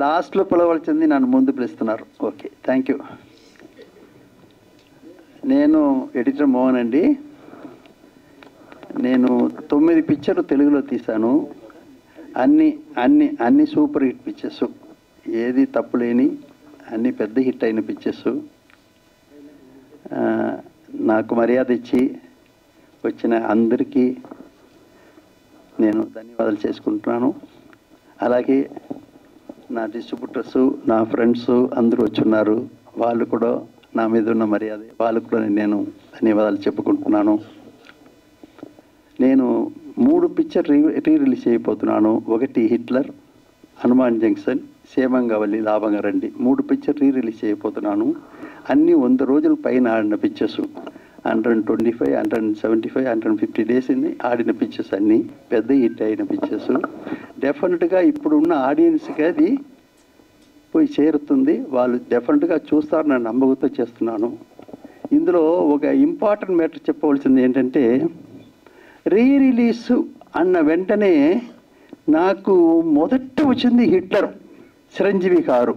లాస్ట్లో పిలవలసింది నన్ను ముందు పిలుస్తున్నారు. Okay, thank you. నేను ఎడిటర్ మోహన్ అండి. నేను 9 పిక్చర్లు తెలుగులో తీశాను. అన్ని సూపర్ హిట్ పిక్చర్స్, ఏది తప్పులేని అన్ని పెద్ద హిట్ అయిన పిక్చర్స్. నాకు మర్యాద ఇచ్చి వచ్చిన అందరికీ నేను ధన్యవాదాలు చేసుకుంటున్నాను. అలాగే నా డిస్ట్రిబ్యూటర్స్, నా ఫ్రెండ్స్ అందరూ వచ్చున్నారు. వాళ్ళు కూడా నా మీద ఉన్న మర్యాద, వాళ్ళకు కూడా నేను ధన్యవాదాలు చెప్పుకుంటున్నాను. నేను 3 పిక్చర్ రిలీజ్ అయిపోతున్నాను. ఒకటి హిట్లర్, హనుమాన్ జంక్షన్, సేమంగవల్లి, లాభంగారండి. 3 పిక్చర్ రిలీజ్ అయిపోతున్నాను. అన్నీ 100 రోజుల పైన ఆడిన పిక్చర్స్. 125, 175, 150 డేస్ ఆడిన పిక్చర్స్, అన్నీ పెద్ద హిట్ అయిన పిక్చర్స్. డెఫినెట్గా ఇప్పుడున్న ఆడియన్స్కి అది పోయి చేరుతుంది. వాళ్ళు డెఫినెట్గా చూస్తారని నేను నమ్మకంతో చేస్తున్నాను. ఇందులో ఒక ఇంపార్టెంట్ మ్యాటర్ చెప్పవలసింది ఏంటంటే, రిలీజ్ అన్న వెంటనే నాకు మొదట వచ్చింది హిట్లర్, చిరంజీవి గారు.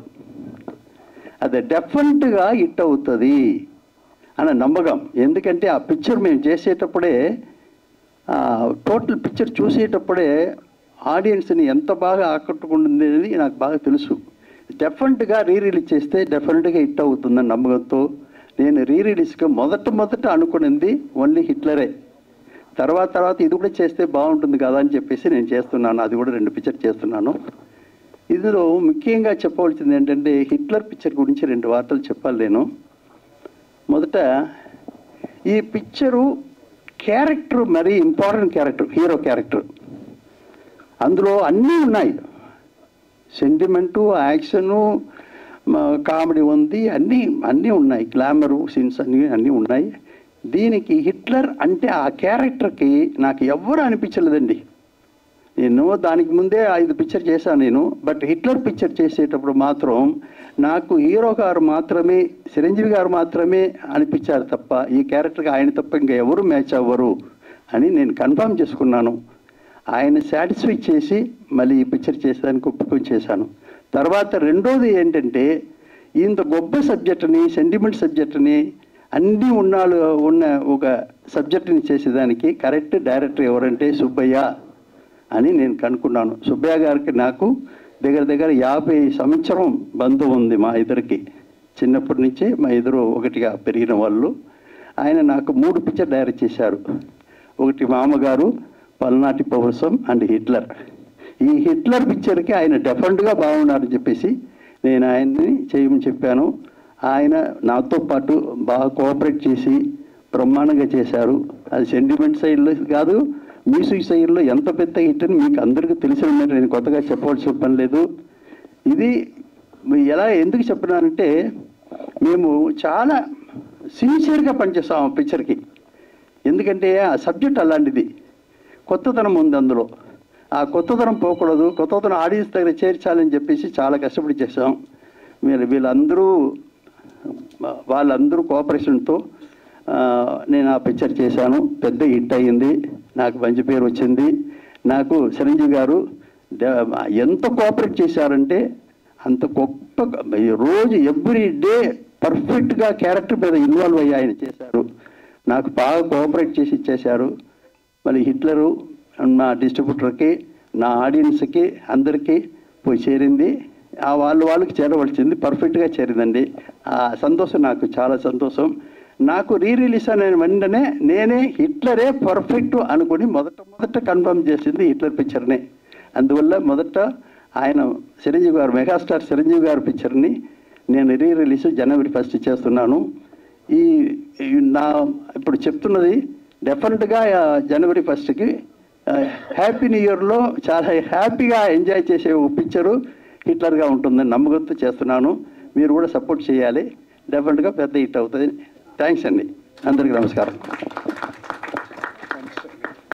అది డెఫినెట్గా హిట్ అవుతుంది అన్న నమ్మకం. ఎందుకంటే ఆ పిక్చర్ మేము చేసేటప్పుడే, టోటల్ పిక్చర్ చూసేటప్పుడే ఆడియన్స్ని ఎంత బాగా ఆకట్టుకుంటుంది అనేది నాకు బాగా తెలుసు. డెఫినెట్గా రిలీజ్ చేస్తే డెఫినెట్గా హిట్ అవుతుందని నమ్మకంతో నేను రిలీజ్గా మొదట అనుకున్నది ఓన్లీ హిట్లరే. తర్వాత ఇది కూడా చేస్తే బాగుంటుంది కదా అని చెప్పేసి నేను చేస్తున్నాను. అది కూడా 2 పిక్చర్ చేస్తున్నాను. ఇందులో ముఖ్యంగా చెప్పవలసింది ఏంటంటే, హిట్లర్ పిక్చర్ గురించి 2 వార్తలు చెప్పాలి నేను. మొదట, ఈ పిక్చరు క్యారెక్టర్ మరీ ఇంపార్టెంట్ క్యారెక్టర్, హీరో క్యారెక్టర్. అందులో అన్నీ ఉన్నాయి. సెంటిమెంటు, యాక్షను, కామెడీ ఉంది, అన్నీ ఉన్నాయి. గ్లామరు సీన్స్ అన్నీ ఉన్నాయి. దీనికి హిట్లర్ అంటే ఆ క్యారెక్టర్కి నాకు ఎవ్వరూ అనిపించలేదండి. నేను దానికి ముందే 5 పిక్చర్ చేశాను నేను. బట్ హిట్లర్ పిక్చర్ చేసేటప్పుడు మాత్రం నాకు హీరో గారు మాత్రమే, చిరంజీవి గారు మాత్రమే అనిపించారు తప్ప, ఈ క్యారెక్టర్కి ఆయన తప్ప ఇంకా ఎవరు మ్యాచ్ అవ్వరు అని నేను కన్ఫర్మ్ చేసుకున్నాను. ఆయన సాటిస్ఫై చేసి మళ్ళీ ఈ పిక్చర్ చేసేదానికి ఒప్పుకొని చేశాను. తర్వాత రెండోది ఏంటంటే, ఇంత గొప్ప సబ్జెక్టుని, సెంటిమెంట్ సబ్జెక్టుని, అన్నీ ఉన్న ఒక సబ్జెక్టుని చేసేదానికి కరెక్ట్ డైరెక్టర్ ఎవరంటే సుబ్బయ్య అని నేను కనుక్కున్నాను. సుబ్బయ్య గారికి నాకు దగ్గర 50 సంవత్సరం బంధువు ఉంది మా ఇద్దరికి. చిన్నప్పటి నుంచే మా ఇద్దరు ఒకటిగా పెరిగిన వాళ్ళు. ఆయన నాకు 3 పిక్చర్ డైరెక్ట్ చేశారు. ఒకటి మామగారు, పల్నాటి పౌరసం అండ్ హిట్లర్. ఈ హిట్లర్ పిక్చర్కి ఆయన డెఫినెట్గా బాగున్నారని చెప్పేసి నేను ఆయన్ని చేయమని చెప్పాను. ఆయన నాతో పాటు బాగా కోఆపరేట్ చేసి బ్రహ్మాండంగా చేశారు. అది సెంటిమెంట్ సైడ్లో కాదు, మ్యూజిక్ సైడ్లో ఎంత పెద్ద హిట్ అని మీకు అందరికీ తెలిసిన మీరు, నేను కొత్తగా చెప్పవలసిన పని లేదు. ఇది ఎందుకు చెప్పినానంటే, మేము చాలా సిన్సియర్గా పనిచేస్తాం ఆ పిక్చర్కి. ఎందుకంటే ఆ సబ్జెక్ట్ అలాంటిది, కొత్తతనం ఉంది అందులో. ఆ కొత్తతనం పోకూడదు, కొత్తతనం ఆడియన్స్ దగ్గర చేర్చాలని చెప్పేసి చాలా కష్టపడి చేసాం. వాళ్ళందరూ కోఆపరేషన్తో నేను ఆ పిక్చర్ చేశాను. పెద్ద హిట్ అయ్యింది, నాకు మంచి పేరు వచ్చింది. నాకు చిరంజీవి గారు ఎంత కోఆపరేట్ చేశారంటే, అంత గొప్ప, రోజు ఎవ్రీ డే పర్ఫెక్ట్గా క్యారెక్టర్ మీద ఇన్వాల్వ్ అయ్యి ఆయన చేశారు. నాకు బాగా కోఆపరేట్ చేసి ఇచ్చేశారు. మళ్ళీ హిట్లరు నా డిస్ట్రిబ్యూటర్కి, నా ఆడియన్స్కి అందరికీ పోయి చేరింది. వాళ్ళకి చేరవలసింది పర్ఫెక్ట్గా చేరిందండి. ఆ సంతోషం నాకు చాలా సంతోషం. నాకు రిలీజ్ అయిన వెంటనే నేనే హిట్లరే పర్ఫెక్ట్ అనుకుని మొదట కన్ఫర్మ్ చేసింది హిట్లర్ పిక్చర్ని. అందువల్ల మొదట ఆయన చిరంజీవి గారు, మెగాస్టార్ చిరంజీవి గారి పిక్చర్ని నేను రిలీజ్ జనవరి 1 చేస్తున్నాను. ఇప్పుడు చెప్తున్నది డెఫినెట్గా జనవరి 1కి హ్యాపీ న్యూ ఇయర్లో చాలా హ్యాపీగా ఎంజాయ్ చేసే ఒక పిక్చరు హిట్లర్గా ఉంటుందని నమ్మకంతో చేస్తున్నాను. మీరు కూడా సపోర్ట్ చేయాలి. డెఫినెట్గా పెద్ద హిట్ అవుతుంది. థ్యాంక్స్ అండి. అందరికీ నమస్కారం.